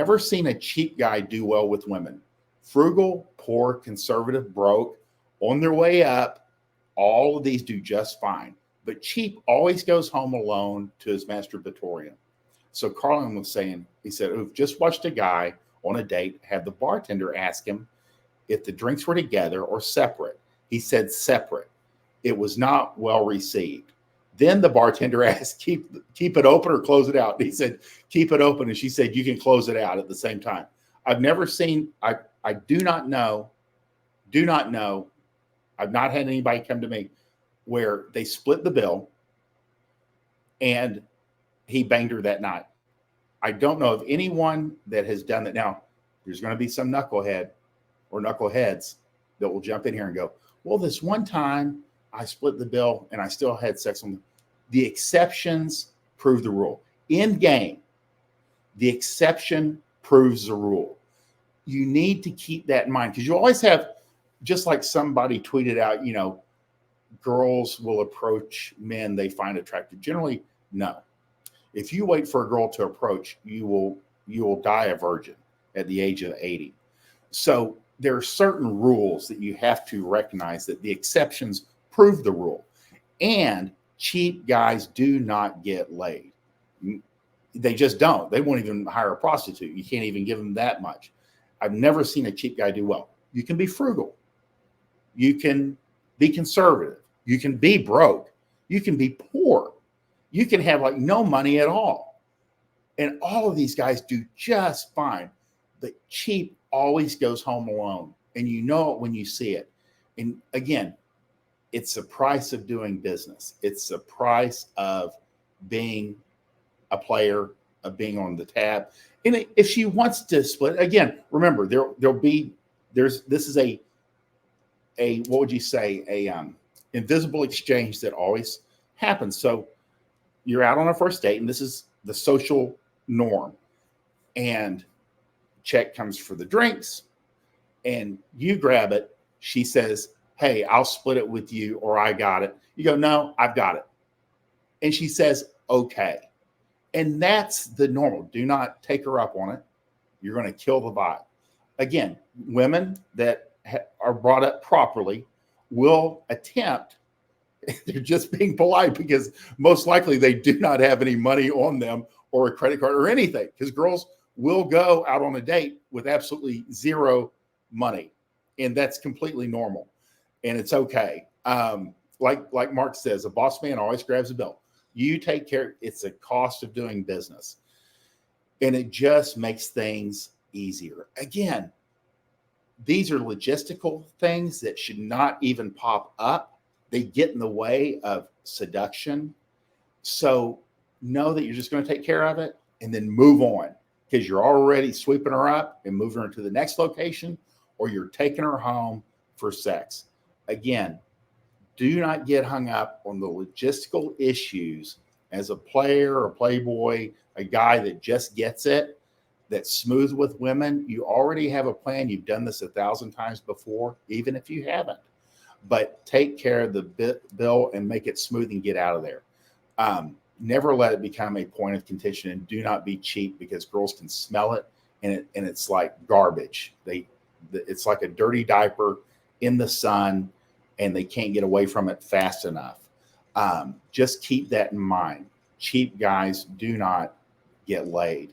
Never seen a cheap guy do well with women. Frugal, poor, conservative, broke, on their way up, all of these do just fine. But cheap always goes home alone to his masturbatorium. So Carlin was saying, he said, "We've just watched a guy on a date have the bartender ask him if the drinks were together or separate. He said separate. It was not well received. Then the bartender asked, keep it open or close it out. And he said, keep it open. And she said, you can close it out at the same time. I've never seen, I do not know, I've not had anybody come to me where they split the bill and he banged her that night. I don't know of anyone that has done that. Now, there's going to be some knucklehead or knuckleheads that will jump in here and go, well, this one time I split the bill and I still had sex on the exceptions prove the rule. In game, the exception proves the rule. You need to keep that in mind because you always have, just like somebody tweeted out, you know, girls will approach men they find attractive. Generally, no. If you wait for a girl to approach, you will die a virgin at the age of 80. So there are certain rules that you have to recognize that the exceptions prove the rule. And cheap guys do not get laid. They just don't. They won't even hire a prostitute. You can't even give them that much. I've never seen a cheap guy do well. You can be frugal. You can be conservative. You can be broke. You can be poor. You can have like no money at all. And all of these guys do just fine. But cheap always goes home alone. And you know it when you see it. And again, it's the price of doing business. It's the price of being a player, of being on the tab. And if she wants to split, again, remember, this is a what would you say, invisible exchange that always happens. So you're out on a first date, and this is the social norm. And check comes for the drinks, and you grab it. She says, hey, I'll split it with you, or I got it. You go, no, I've got it. And she says, okay. And that's the normal. Do not take her up on it. You're going to kill the vibe. Again, women that are brought up properly will attempt, they're just being polite because most likely they do not have any money on them or a credit card or anything, because girls will go out on a date with absolutely zero money. And that's completely normal. And it's okay. Like Mark says, a boss man always grabs a bill. You take care. It's a cost of doing business. And it just makes things easier. Again, these are logistical things that should not even pop up. They get in the way of seduction. So know that you're just going to take care of it and then move on, because you're already sweeping her up and moving her to the next location, or you're taking her home for sex. Again, do not get hung up on the logistical issues as a player, a playboy, a guy that just gets it, that's smooth with women. You already have a plan. You've done this 1,000 times before, even if you haven't. But take care of the bill and make it smooth and get out of there. Never let it become a point of contention, and do not be cheap, because girls can smell it, and it's like garbage. It's like a dirty diaper in the sun, and they can't get away from it fast enough. Just keep that in mind. Cheap guys do not get laid.